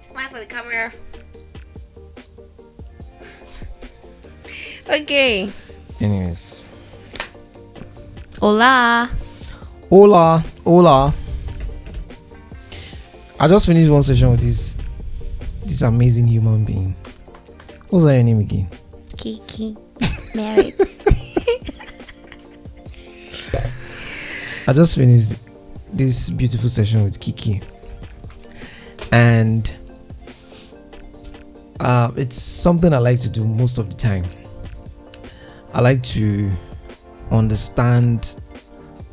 Smile for the camera. Okay. Anyways. Hola. Hola. I just finished one session with this amazing human being. What's your name again? Kikie Merit. I just finished this beautiful session with Kikie, and it's something I like to do most of the time. I like to understand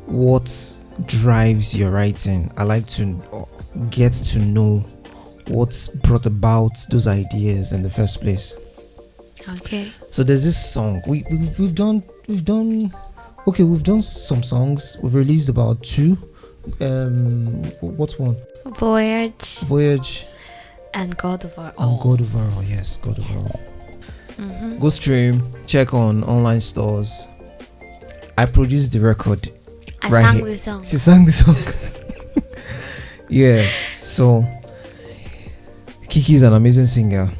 what drives your writing. I like to get to know what's brought about those ideas in the first place. Okay. So there's this song we've done some songs. We've released about 2. What's one? Voyage and God of Our All. Yes, God of Our All. Mm-hmm. Go stream, check on online stores. I produced the record. I right sang here. the song. She sang the song. Yes. So Kikie is an amazing singer.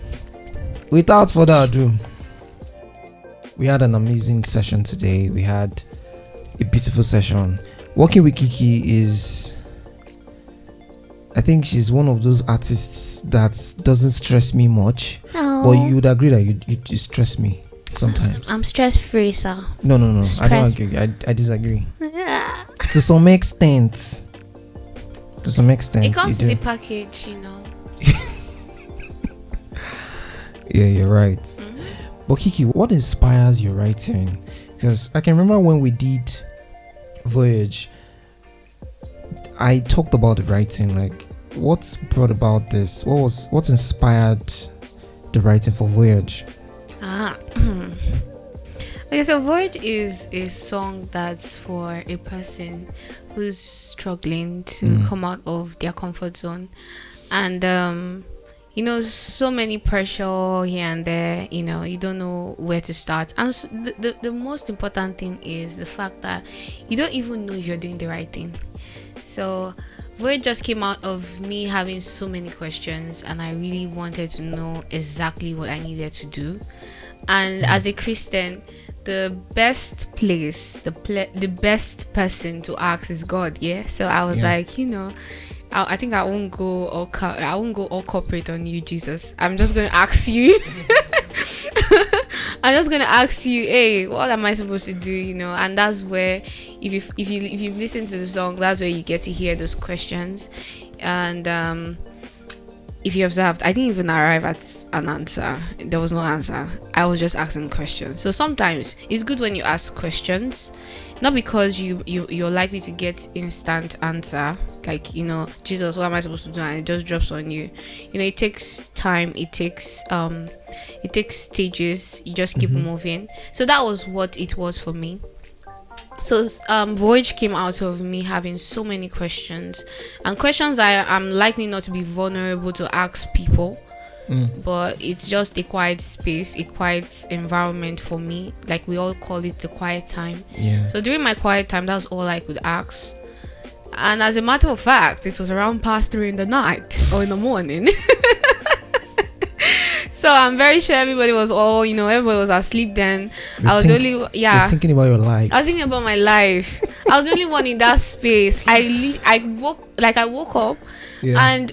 Without further ado, we had an amazing session today. We had a beautiful session. Working with Kikie is, I think she's one of those artists that doesn't stress me much. Oh. But you would agree that you stress me sometimes. I'm stress free, sir. No. I don't Stress. agree. I disagree. To some extent. It comes you to do. the package, you know. Yeah, you're right. Mm-hmm. But Kikie, what inspires your writing? Because I can remember when we did Voyage, I talked about the writing. Like, what's brought about this? What inspired the writing for Voyage? Okay, so Voyage is a song that's for a person who's struggling to come out of their comfort zone, and so many pressure here and there. You don't know where to start, and so the most important thing is the fact that you don't even know if you're doing the right thing. So Voyage just came out of me having so many questions, and I really wanted to know exactly what I needed to do. And as a Christian, the best place, the best person to ask is God. Yeah. So I was like, I think I won't go all corporate on you, Jesus. I'm just going to ask you. I'm just going to ask you, hey, what am I supposed to do? And that's where, if you've listened to the song, that's where you get to hear those questions. And if you observed, I didn't even arrive at an answer. There was no answer. I was just asking questions. So sometimes it's good when you ask questions, not because you're likely to get instant answer, like Jesus, what am I supposed to do, and it just drops on you. It takes time, it takes stages. You just keep moving. So that was what it was for me. So Voyage came out of me having so many questions, and questions I'm likely not to be vulnerable to ask people, but it's just a quiet space, a quiet environment for me. Like we all call it the quiet time. Yeah. So during my quiet time, that's all I could ask. And as a matter of fact, it was around past 3 in the night or in the morning. So I'm very sure everybody was asleep then. You're thinking about your life. I was thinking about my life. I was the only one in that space. I woke up, and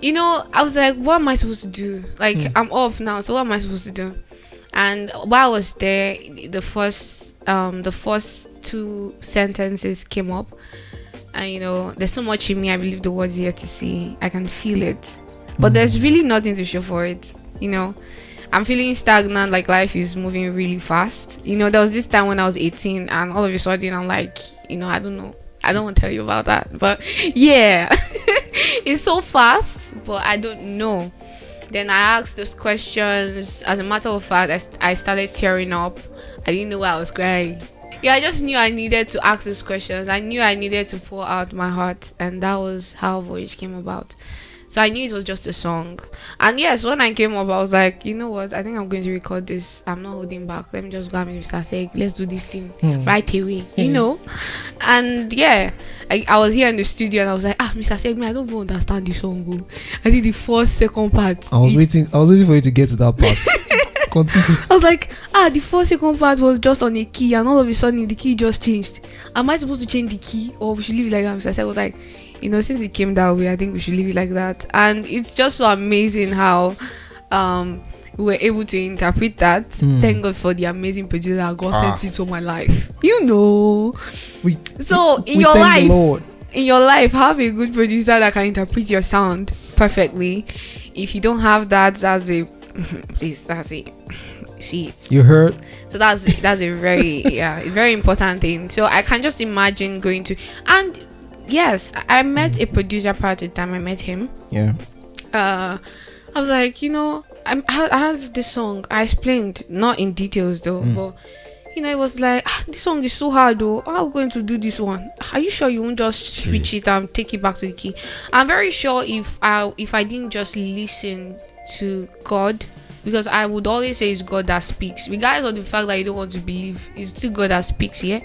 I was like, what am I supposed to do? Like I'm up now, so what am I supposed to do? And while I was there, the first 2 sentences came up, and there's so much in me. I believe the words yet to see. I can feel it, but there's really nothing to show for it. I'm feeling stagnant, like life is moving really fast. There was this time when I was 18, and all of a sudden I'm like, I don't know. I don't want to tell you about that, but yeah, it's so fast, but I don't know. Then I asked those questions. As a matter of fact, I started tearing up. I didn't know why I was crying. Yeah, I just knew I needed to ask those questions. I knew I needed to pour out my heart, and that was how Voyage came about. So I knew it was just a song. And yes, when I came up, I was like, you know what? I think I'm going to record this. I'm not holding back. Let me just go and start saying, let's do this thing right away, And yeah, I was here in the studio and I was like, Mr. Segme, I don't even understand this song. Oh. I think the first, second part. I was waiting for you to get to that part. Continue. I was like, the first, second part was just on a key, and all of a sudden the key just changed. Am I supposed to change the key, or we should leave it like that? Mr. Segme was like, since it came that way, I think we should leave it like that. And it's just so amazing how we were able to interpret that. Thank God for the amazing producer that God sent into my life. In your life, have a good producer that can interpret your sound perfectly. If you don't have that, that's a please, that's it. See it. You heard? So that's a very a very important thing. So I can just imagine going to, and yes, I met a producer prior to the time I met him. Yeah. I was like, I have this song. I explained, not in details though, but it was like, this song is so hard though. How are we going to do this one? Are you sure you won't just switch it and take it back to the key? I'm very sure if I didn't just listen to God, because I would always say it's God that speaks, regardless of the fact that you don't want to believe, it's still God that speaks, in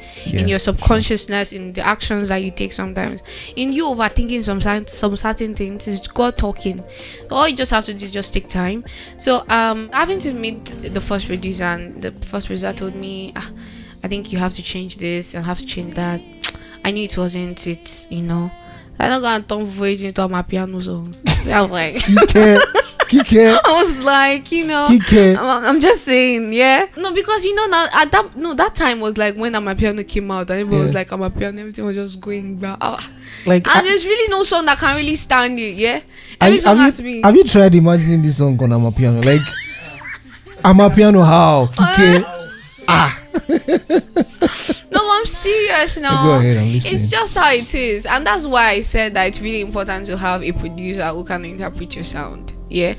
your subconsciousness, in the actions that you take sometimes, in you overthinking some certain things, it's God talking. So all you just have to do is just take time. So having to meet the first producer, and the first producer told me, I think you have to change this and have to change that. I knew it wasn't it, I'm not gonna turn voice into my piano song. I was like, Kikie. I was like, Kikie. I'm just saying, yeah. No, because now at that time was like when Amapiano came out, and everybody was like Amapiano, everything was just going back. And there's really no song that can really stand it, yeah. Every song has to be. Have you tried imagining this song on Amapiano? Like Amapiano, how? Kikie. No, I'm serious now. Go ahead, I'm listening. It's just how it is, and that's why I said that it's really important to have a producer who can interpret your sound. Yeah,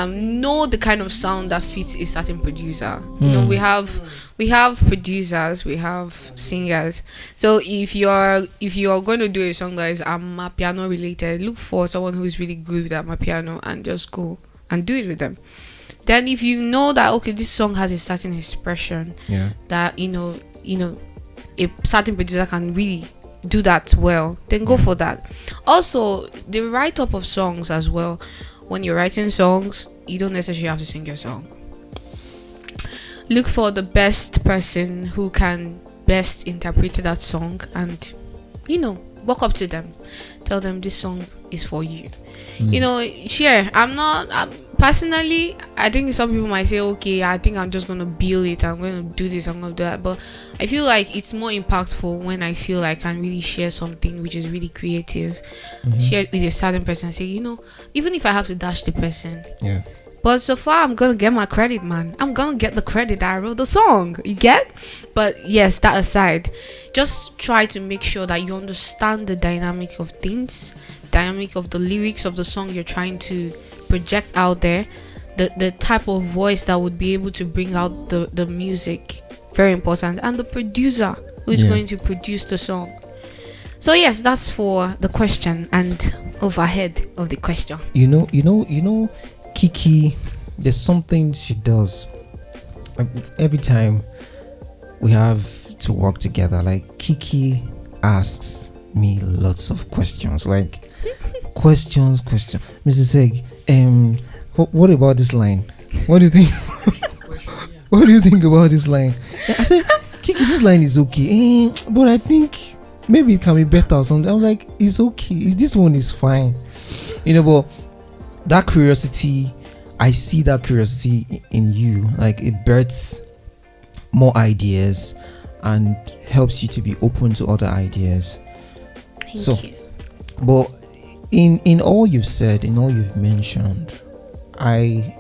know the kind of sound that fits a certain producer. We have producers, we have singers. So if you're going to do a song that is piano related, look for someone who is really good with piano and just go and do it with them. Then if you know that this song has a certain expression, that a certain producer can really do that well, then go for that. Also, the write-up of songs as well. When you're writing songs, you don't necessarily have to sing your song. Look for the best person who can best interpret that song, and walk up to them, tell them this song is for you. Personally, I think some people might say, okay, I think I'm just gonna build it, I'm gonna do this, I'm gonna do that, but I feel like it's more impactful when I feel like I can really share something which is really creative, share it with a certain person and say, even if I have to dash the person, but so far I'm gonna get my credit, man. I'm gonna get the credit that I wrote the song, you get? But yes, that aside, just try to make sure that you understand the dynamic of things, dynamic of the lyrics of the song you're trying to project out there, the type of voice that would be able to bring out the music, very important, and the producer who is going to produce the song. So yes, that's for the question and overhead of the question. Kikie, there's something she does every time we have to work together. Like Kikie asks me lots of questions, like questions. Mr. Seg, what about this line? What do you think? What do you think about this line? I said, Kikie, this line is okay, but I think maybe it can be better or something. I'm like, it's okay. This one is fine, but that curiosity, I see that curiosity in you. Like it births more ideas and helps you to be open to other ideas. Thank you. But in all you've said, in all you've mentioned, the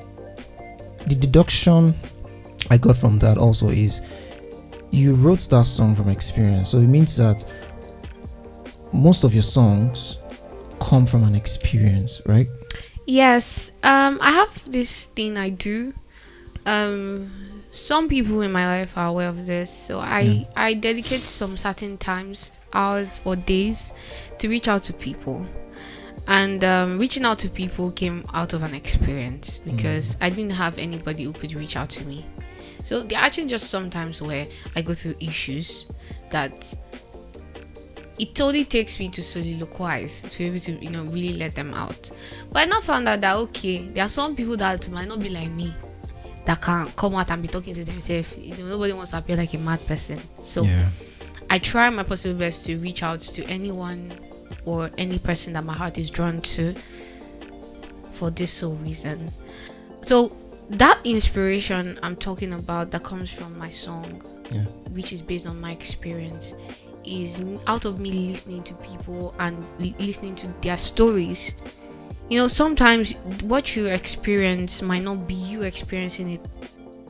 deduction I got from that also is you wrote that song from experience. So it means that most of your songs come from an experience, right? Yes. I have this thing I do. Some people in my life are aware of this, so I dedicate some certain times, hours or days to reach out to people. And reaching out to people came out of an experience because I didn't have anybody who could reach out to me. So there are actually just sometimes where I go through issues that it totally takes me to soliloquize, to be able to, really let them out. But I now found out that, okay, there are some people that might not be like me, that can come out and be talking to themselves. Nobody wants to appear like a mad person. So I try my possible best to reach out to anyone or any person that my heart is drawn to for this sole reason. So that inspiration I'm talking about, that comes from my song, which is based on my experience, is out of me listening to people and listening to their stories. Sometimes what you experience might not be you experiencing it,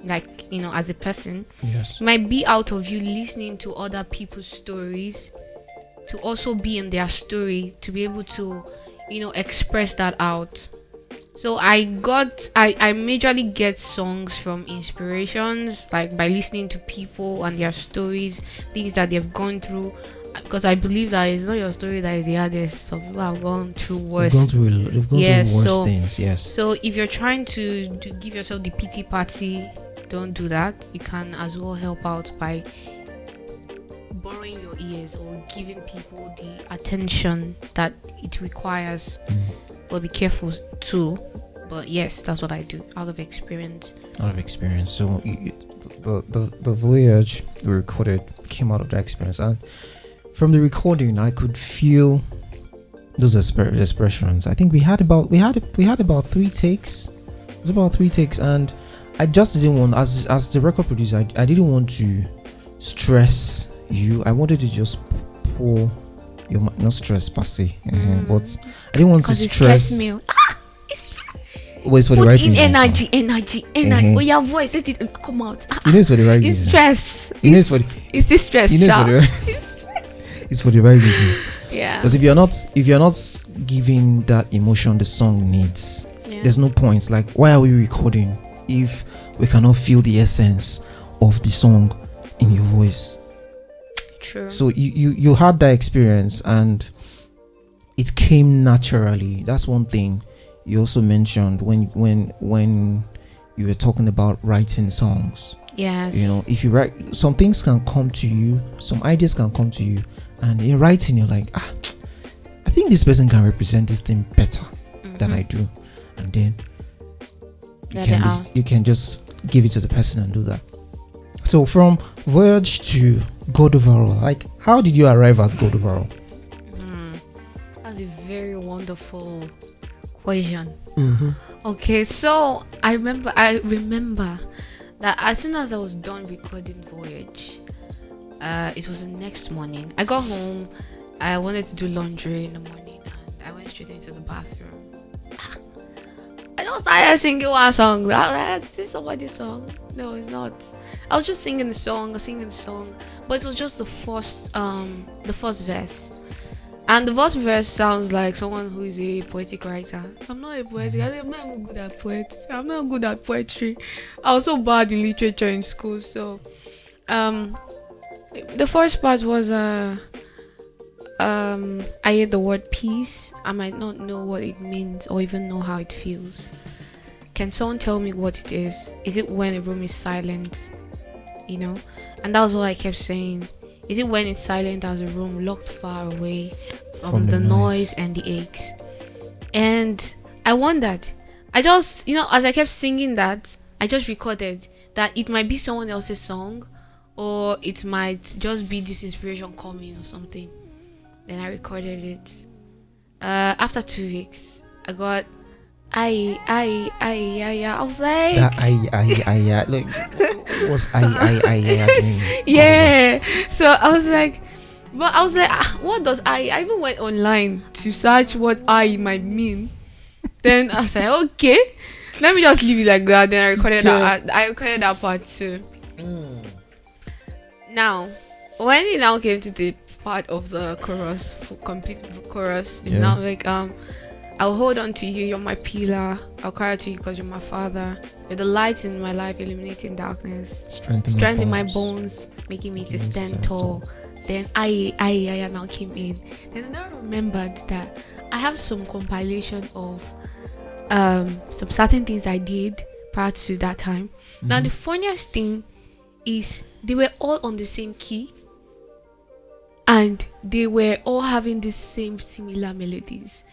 like, as a person. Yes. It might be out of you listening to other people's stories, to also be in their story, to be able to, express that out. So I majorly get songs from inspirations, like by listening to people and their stories, things that they've gone through. Because I believe that it's not your story that is the hardest. Some people have gone through worse. They've gone through worse things. Yes. So if you're trying to give yourself the pity party, don't do that. You can as well help out by borrowing your ears or giving people the attention that it requires. But be careful too. But yes, that's what I do out of experience. So the voyage we recorded came out of that experience, and from the recording I could feel those expressions. I think we had about 3 takes. It was about 3 takes, and I just didn't want, as the record producer, I didn't want to stress you. I wanted to just pour your mind, not stress per se, but I didn't want to stress me. It's for the right reasons. Energy. Oh, your voice, let it come out. It's for the right reasons. It's stress. It's this stress. It's for the right reasons. Yeah. Because if you're not giving that emotion the song needs, there's no point. Like, why are we recording if we cannot feel the essence of the song in your voice? True. So you had that experience and it came naturally. That's one thing you also mentioned when you were talking about writing songs. Yes. If you write, some things can come to you, some ideas can come to you, and in writing you're like, I think this person can represent this thing better than I do, and then you can just give it to the person and do that. So from Voyage to God Overall, like, how did you arrive at God Overall? That's a very wonderful question. Okay, so I remember that as soon as I was done recording Voyage, it was the next morning. I got home, I wanted to do laundry in the morning, and I went straight into the bathroom. I just started singing one song. I was like, is this somebody's song? No, it's not. I was just singing the song, but it was just the first verse. And the first verse sounds like someone who is a poetic writer. I'm not a poetic. I'm not even good at poetry. I'm not good at poetry. I was so bad in literature in school. So, the first part was I hear the word peace. I might not know what it means or even know how it feels. Can someone tell me what it is? Is it when a room is silent? And that was what I kept saying. Is it when it's silent as a room locked far away from the noise and the aches? And I wondered. I just, as I kept singing that, I just recorded that it might be someone else's song, or it might just be this inspiration coming or something. Then I recorded it. After 2 weeks, I got I was like, that look, what's I yeah. So I was like, what does I even went online to search what I might mean. Then I was like, okay, let me just leave it like that. Then I recorded that part too. Now, when it now came to the part of the chorus, complete chorus, it's now like I'll hold on to you, you're my pillar. I'll cry to you because you're my father. You're the light in my life, illuminating darkness. Strength in my bones, making me to stand tall. Then I now came in. Then I remembered that I have some compilation of some certain things I did prior to that time. Now the funniest thing is they were all on the same key. And and they were all having the same similar melodies.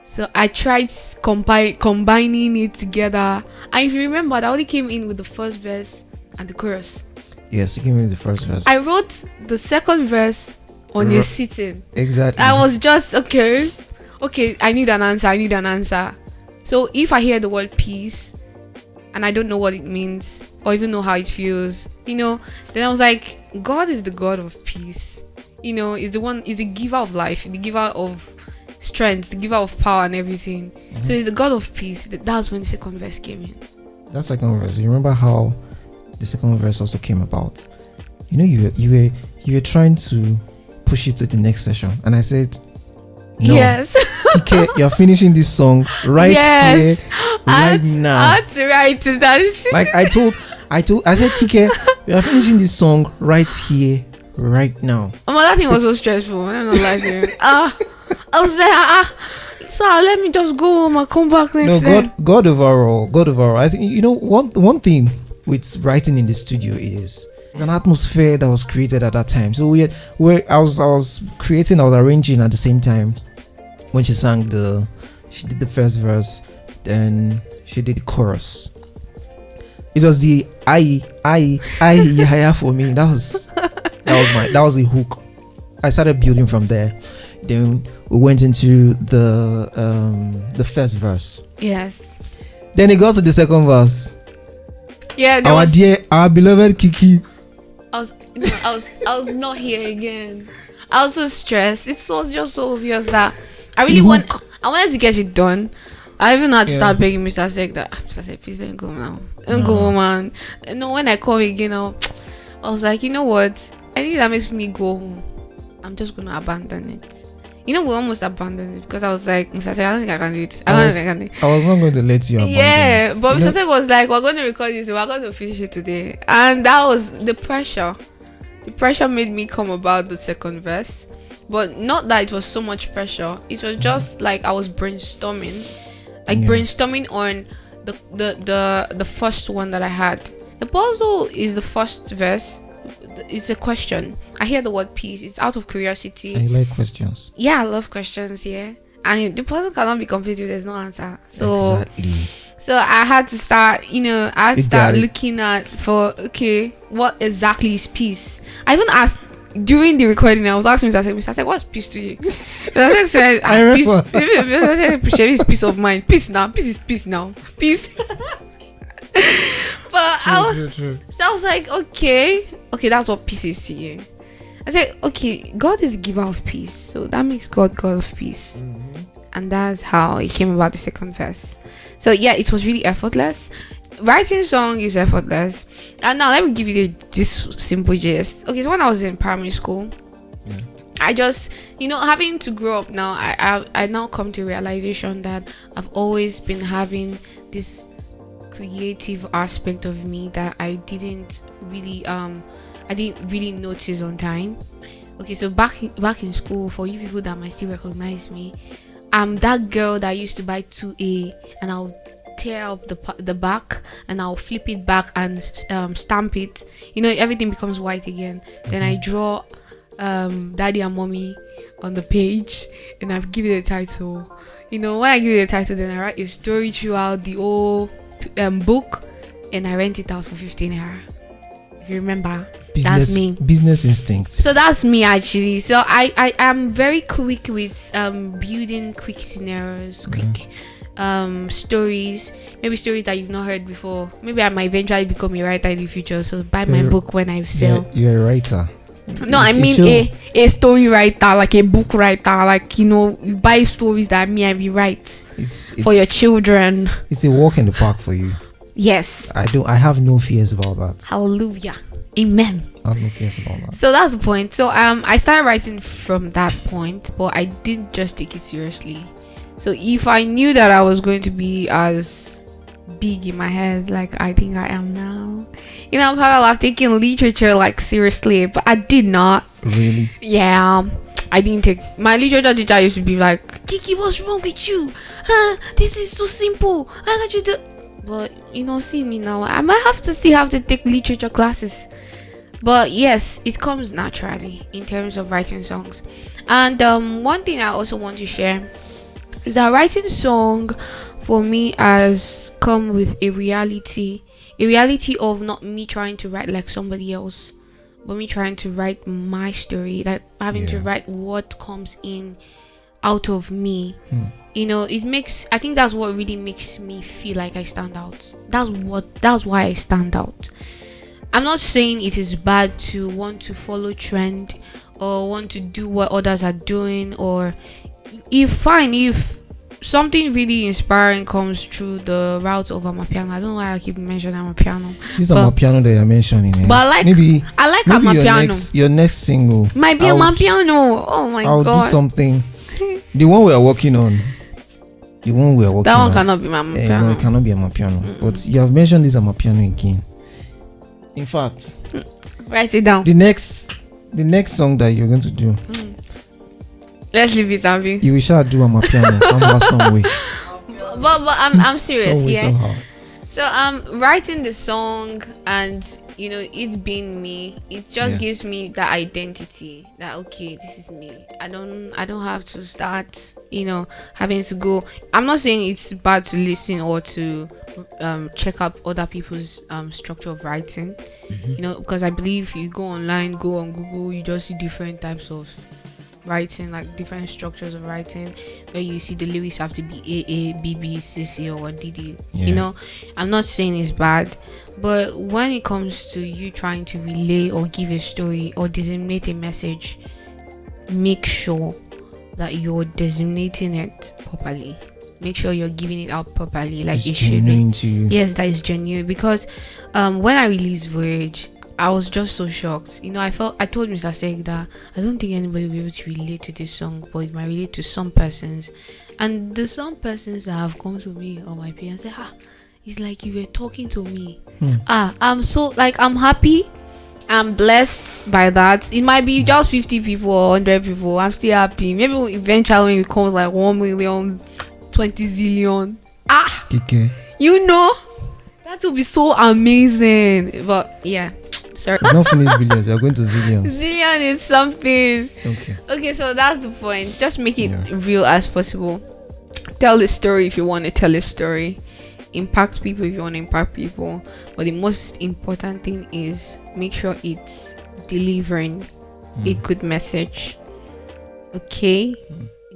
So I tried combining it together. And if you remember, I only came in with the first verse and the chorus. Yes, you came in with the first verse. I wrote the second verse on a sitting. Exactly. I was just okay, I need an answer. So if I hear the word peace and I don't know what it means or even know how it feels, then I was like, God is the God of peace. Is the giver of life, the giver of strength, the giver of power and everything. Mm-hmm. So he's the God of peace. That's when the second verse came in. That second verse, you remember how the second verse also came about? You were trying to push it to the next session, and I said, no, yes, Kikie, you're finishing this song right here, right now. I had to write it. That is like I said, Kikie, you're finishing this song right here, right now. That thing was so stressful. I'm not lying. I was like, so let me just go home and come back next day. God overall. I think one thing with writing in the studio is an atmosphere that was created at that time. So I was arranging at the same time when she did the first verse, then she did the chorus. It was the I for me. That was the hook. I started building from there. Then we went into the first verse. Yes. Then it got to the second verse. Yeah, our beloved Kikie. I was not here again. I was so stressed. It was just so obvious that I wanted to get it done. I even had to start begging Mr. Seg that Mr. Seg, please let me go now. Let me go, man. When I come again, I was like, you know what? Anything that makes me go home, I'm just gonna abandon it. We almost abandoned it because I was like, Mr. Seg, I don't think I can do it. I was not going to let you abandon it. But Mr. Seg was like, we're going to record this, we're going to finish it today. And that was the pressure. The pressure made me come about the second verse. But not that it was so much pressure. It was just like I was brainstorming. Brainstorming on the first one that I had. The puzzle is the first verse. It's a question. I hear the word peace. It's out of curiosity. And you like questions? Yeah, I love questions. Yeah, and the puzzle cannot be complete if there's no answer. So, exactly. So I had to start. Looking at what exactly is peace. I even asked during the recording. I was asking Mr. Seg, what's peace to you? Mr. Seg said, peace. Is peace of mind. Peace now. Peace is peace now. Peace. But true. So I was like, okay, that's what peace is to you. I said, okay, God is the giver of peace, so that makes God of peace. Mm-hmm. And that's how it came about the second verse. So yeah, it was really effortless. Writing song is effortless. And now let me give you this simple gist. Okay, so when I was in primary school, I just, having to grow up now, I now come to a realization that I've always been having this creative aspect of me that I didn't really notice on time. Okay, so back in school, for you people that might still recognize me, I'm that girl that used to buy 2A and I'll tear up the back and I'll flip it back and stamp it. Everything becomes white again. Then I draw daddy and mommy on the page and I give it a title. When I give it a title, then I write a story throughout the whole book and I rent it out for 15 naira. If you remember, that's me. Business instincts. So that's me actually. So I am very quick with building quick scenarios, quick stories, maybe stories that you've not heard before. Maybe I might eventually become a writer in the future. So buy my book when I sell. You're a writer. No, I mean a story writer, like a book writer, like you buy stories that I will write for your children. It's a walk in the park for you. Yes. I have no fears about that. Hallelujah. Amen. I have no fears about that. So that's the point. So I started writing from that point, but I didn't just take it seriously. So if I knew that I was going to be as big in my head like I think I am now, I'm probably like taking literature like seriously, but I did not. Really? Yeah. I didn't take my literature teacher used to be like, Kikie, what's wrong with you? This is too simple. How could you do? But see me now. I might still have to take literature classes. But yes, it comes naturally in terms of writing songs. And one thing I also want to share is that writing song for me has come with a reality of not me trying to write like somebody else, but me trying to write my story, like having to write what comes in out of me. I think that's what really makes me feel like I stand out. That's why I stand out. I'm not saying it is bad to want to follow trend or want to do what others are doing, or if something really inspiring comes through the route of Amapiano. I don't know why I keep mentioning Amapiano. This is Amapiano that you're mentioning. But I like Amapiano. Your next single might be Amapiano. Oh my god. I'll do something. The one we are working on. That one cannot be my Amapiano. No, it cannot be Amapiano. But you have mentioned this Amapiano again. In fact, write it down. The next song that you're going to do. Let's leave it, Abby. You will shall do Amapiano somehow, some way. But I'm serious, way, yeah. Somehow. So writing the song and it's being me, it just gives me that identity that okay, this is me. I don't have to start having to go. I'm not saying it's bad to listen or to check out other people's structure of writing, because I believe you go online, go on Google, you just see different types of writing, like different structures of writing, where you see the lyrics have to be AA, BB, CC, or DD. I'm not saying it's bad, but when it comes to you trying to relay or give a story or disseminate a message, make sure that you're disseminating it properly. Make sure you're giving it out properly, like it should be. To you. Yes, that is genuine, because when I released Voyage, I was just so shocked. I told Mr. Seg that I don't think anybody will be able to relate to this song, but it might relate to some persons. And the some persons that have come to me on my page and say, it's like you were talking to me. I'm so, I'm happy. I'm blessed by that. It might be just 50 people or 100 people. I'm still happy. Maybe eventually when it becomes like 1 million, 20 zillion. Kikie. That would be so amazing. But yeah. Sorry. You're not finished billions, you're going to zillions. Zillion is something. Okay, so that's the point. Just make it real as possible. Tell a story if you want to tell a story. Impact people if you want to impact people. But the most important thing is make sure it's delivering a good message. Okay?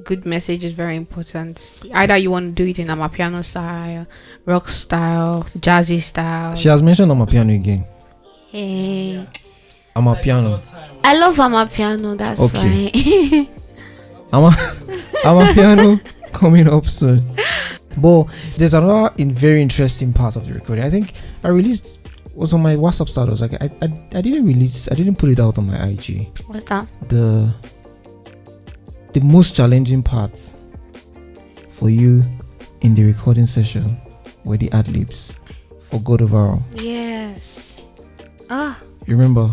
Good message is very important. Either you want to do it in Amapiano style, rock style, jazzy style. She has mentioned Amapiano again. Hey. Amapiano. I love Amapiano, that's okay. Fine. Amapiano coming up soon. But there's another very interesting part of the recording. I think I released was on my WhatsApp status. Like I didn't put it out on my IG. What's that? The most challenging parts for you in the recording session were the ad-libs for God Overall. Yes. You remember?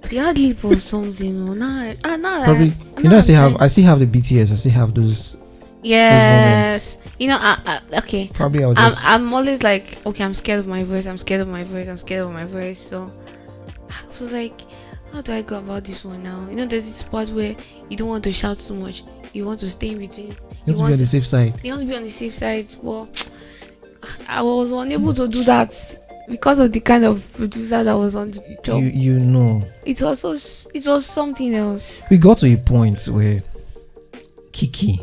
The ad-lib was something. Probably. I still have the BTS. I still have those. Yes. Okay. Probably I'm always like, okay, I'm scared of my voice. So I was like, how do I go about this one now? There's this part where you don't want to shout too much. You want to stay in between. You want to be on the safe side. You want to be on the safe side. Well, I was unable to do that because of the kind of producer that was on the job. It was something else. We got to a point where Kikie,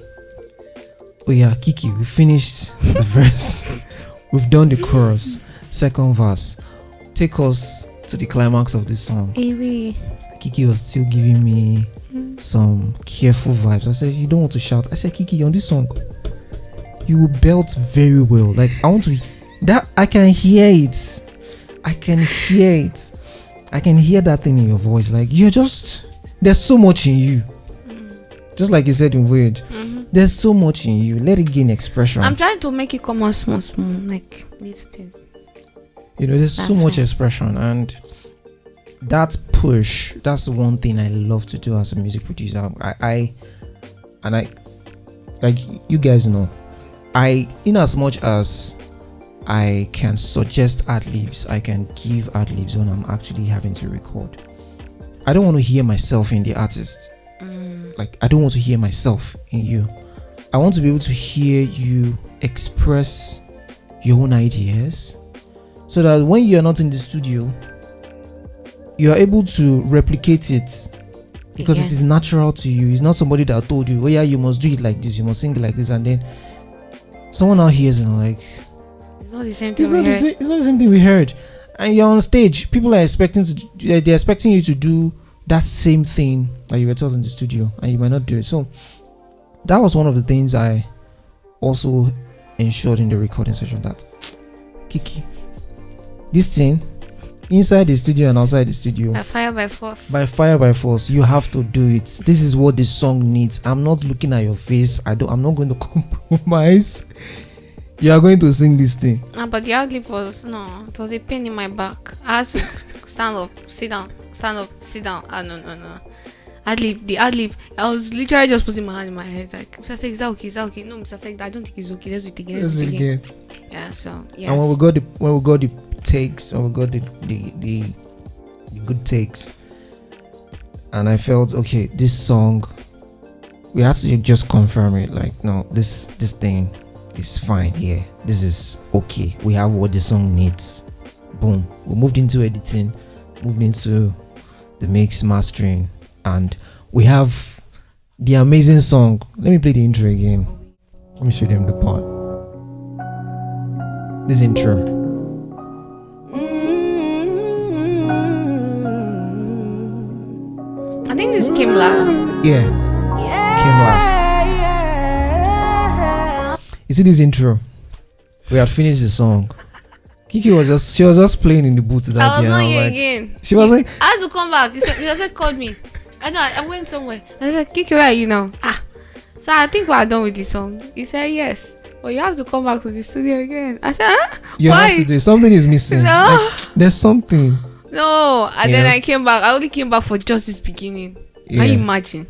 we finished the verse. We've done the chorus, second verse. Take us to the climax of this song. Kikie was still giving me some careful vibes. I said, you don't want to shout. I said, Kikie, on this song, you belt very well. Like, I want to... That I can hear it. I can hear that thing in your voice. Like, there's so much in you. Just like you said in Voyage. There's so much in you. Let it gain expression. I'm trying to make it come out small, like this bit. There's so much expression, and that push, that's the one thing I love to do as a music producer. I like you guys know, in as much as I can suggest ad-libs. I can give ad-libs when I'm actually having to record. I don't want to hear myself in the artist. Like, I don't want to hear myself in you. I want to be able to hear you express your own ideas, so that when you're not in the studio, you are able to replicate it, because it is natural to you. It's not somebody that told you, oh yeah, you must do it like this, you must sing it like this, and then someone out hears and like, it's not the same thing. It's not the same thing we heard. And you're on stage, people are expecting they're expecting you to do that same thing that you were taught in the studio, and you might not do it. So that was one of the things I also ensured in the recording session, that Kikie, this thing inside the studio and outside the studio, by fire by force, you have to do it. This is what the song needs. I'm not looking at your face. I'm not going to compromise. You are going to sing this thing. But the ad-lib was, it was a pain in my back. I had to stand up, sit down, stand up, sit down. No. The ad-lib, I was literally just putting my hand in my head, like, Mr. Seg, is that okay? No, Mr. Seg, I don't think it's okay. Let's do it again. Yeah, so yes. And when we got the takes, when we got the good takes, and I felt, okay, this song, we had to just confirm it, like, no, this thing is fine here. This is okay. We have what the song needs. Boom. We moved into editing, moved into the mix, mastering, and we have the amazing song. Let me play the intro again. Let me show them the part. This intro. I think this came last. Yeah. Came last. You see this intro? We had finished the song. Kikie was just playing in the booth. I was not here again. She was like, I had to come back. He said called me. I went somewhere. I said, Kikie, where are you now? So I think we are done with the song. He said yes, but you have to come back to the studio again. I said, you why? have to do it. Something is missing. No. Like, there's something. No, and then I came back. I only came back for just this beginning. Yeah. Can you imagine?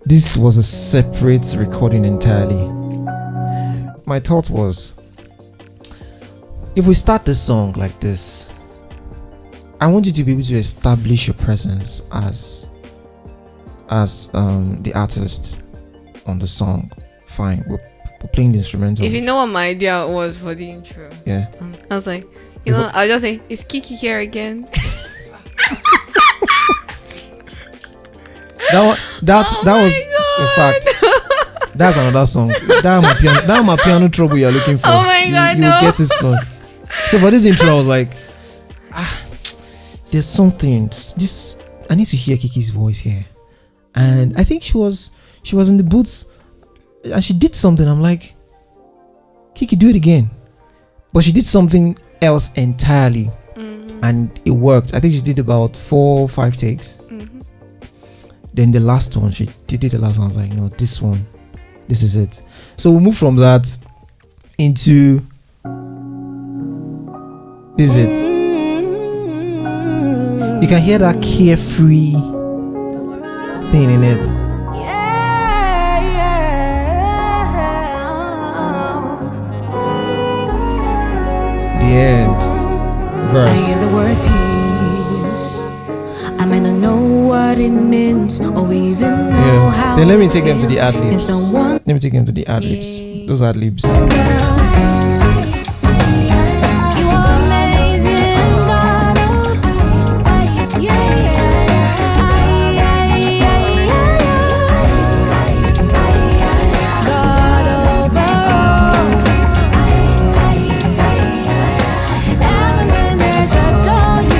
This was a separate recording entirely. My thought was, if we start this song like this, I want you to be able to establish your presence as the artist on the song. Fine, we're playing the instrumentals. If you know what my idea was for the intro, yeah, I was like, I was just saying, is Kikie here again? that was in fact, that's another song. That my piano trouble you're looking for. Oh my God, you will get it soon. So for this intro, I was like, there's something. This, I need to hear Kikie's voice here. And I think she was in the booths, and she did something. I'm like, Kikie, do it again. But she did something else entirely, and it worked. I think she did about 4 or 5 takes. Then the last one, she did the last one. I was like, no, this one, this is it. So we move from that into this is it. You can hear that carefree thing in it. The end verse. I hear the word peace. I might not know what it means, or even know how. Then let me take them to the ad-libs. Let me take them to the ad-libs. Those ad-libs.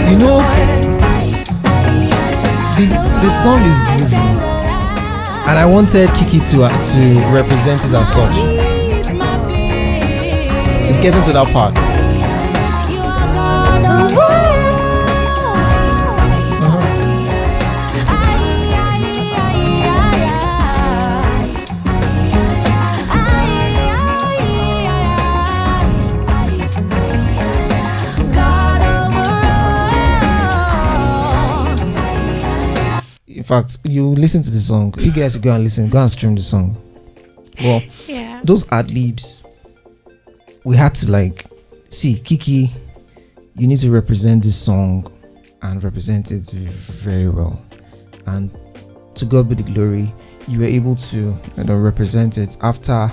You know, the song is groovy, and I wanted Kikie to represent it as such. It's getting to that part. In fact, you listen to the song. You guys go and listen, go and stream the song. Well, those ad-libs, we had to like see, Kikie, you need to represent this song and represent it very well. And to God be the glory, you were able to represent it after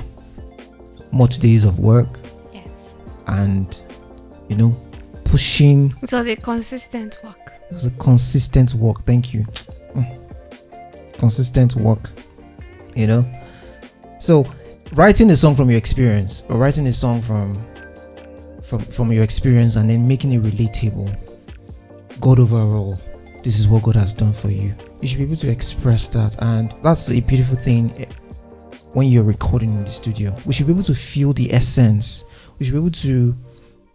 much days of work. Yes. And pushing. It was a consistent work. It was a consistent work. Thank you. Consistent work. So writing a song from your experience, or writing a song from your experience, and then making it relatable. God overall, this is what God has done for you. You should be able to express that, and that's a beautiful thing. When you're recording in the studio, we should be able to feel the essence. We should be able to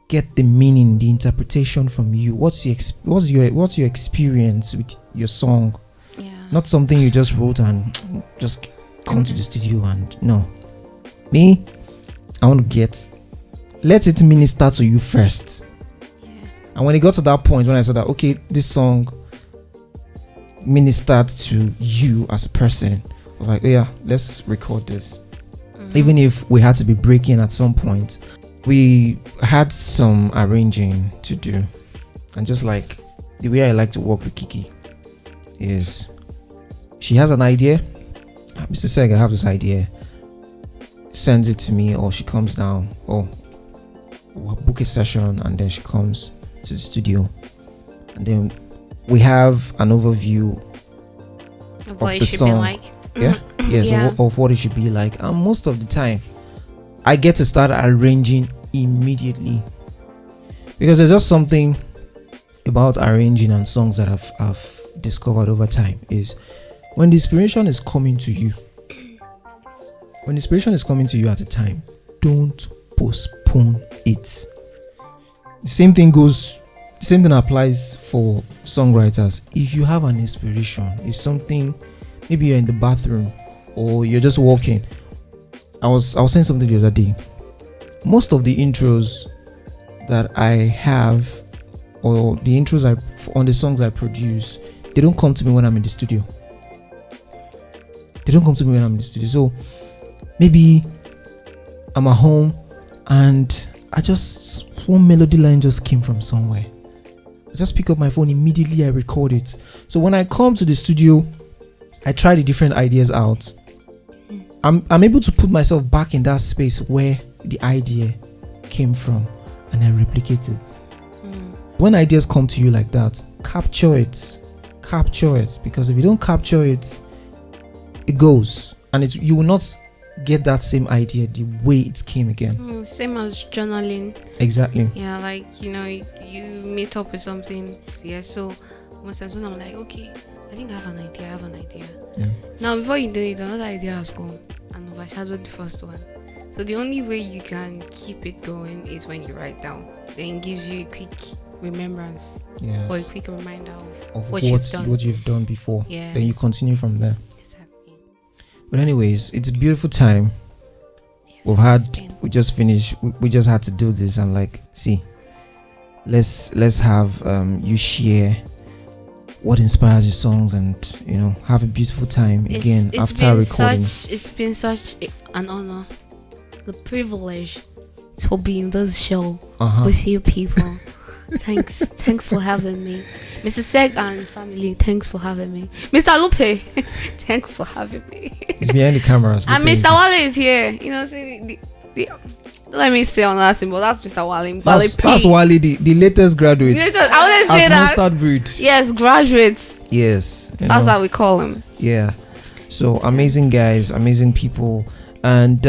get the meaning, the interpretation from you. What's your experience with your song? Yeah. Not something you just wrote and just come to the studio and no. Me, I want to let it minister to you first. Yeah. And when it got to that point, when I saw that, okay, this song ministered to you as a person, I was like, oh yeah, let's record this. Even if we had to be breaking at some point, we had some arranging to do. And just like the way I like to work with Kikie is, she has an idea. Mr. Seg, I have this idea. Sends it to me, or she comes down, or we'll book a session, and then she comes to the studio, and then we have an overview of what the it should song. be like. Yes, Yeah. of what it should be like. And most of the time, I get to start arranging immediately, because there's just something about arranging and songs that I've discovered over time is when the inspiration is coming to you. When inspiration is coming to you at a time, don't postpone it. The same thing applies for songwriters. If you have an inspiration, if something, maybe you're in the bathroom or you're just walking. I was saying something the other day. Most of the intros that I have, or the intros on the songs I produce, they don't come to me when I'm in the studio. So maybe I'm at home and one melody line just came from somewhere. I just pick up my phone, immediately I record it. So when I come to the studio, I try the different ideas out. I'm able to put myself back in that space where the idea came from, and I replicate it. When ideas come to you like that, capture it, because if you don't capture it, it goes, and you will not get that same idea the way it came again. Same as journaling. Exactly. Yeah, like you meet up with something. Yeah, so most times when I'm like, okay, I think I have an idea. Yeah. Now before you do it, another idea has come and overshadowed the first one. So the only way you can keep it going is when you write down. Then it gives you a quick remembrance, yes, or a quick reminder of what what you've done before. Yeah. Then you continue from there. Exactly. But anyways, it's a beautiful time. Yes, We just finished. We just had to do this, and let's have you share what inspires your songs, and have a beautiful time again after recording. It's been such an honor, the privilege to be in this show with you people. Thanks for having me, Mr. Seg and family. Thanks for having me, Mr. Lupe. Thanks for having me. He's behind the cameras. And Mr. Wale is here. Let me say on that symbol. That's Mr. Wale. That's Wale, the latest graduate. I want to say that. Mustard breed. Yes, graduates. Yes. That's how we call him. Yeah. So amazing guys, amazing people, and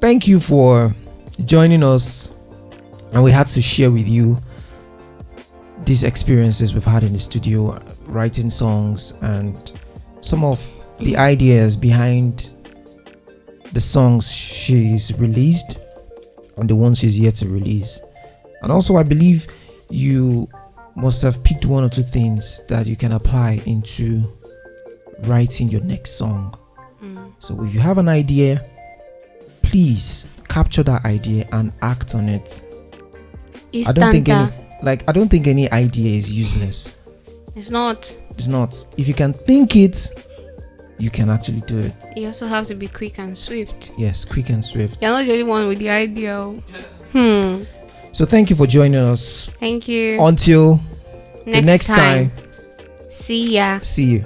thank you for joining us. And we had to share with you these experiences we've had in the studio, writing songs, and some of the ideas behind the songs she's released and the ones she's yet to release. And also, I believe you must have picked one or two things that you can apply into writing your next song. So if you have an idea, please capture that idea and act on it. I don't think any idea is useless. It's not. If you can think it, you can actually do it. You also have to be quick and swift. Yes, quick and swift. You're not the only one with the idea. So thank you for joining us. Thank you. Until the next time. See ya. See you.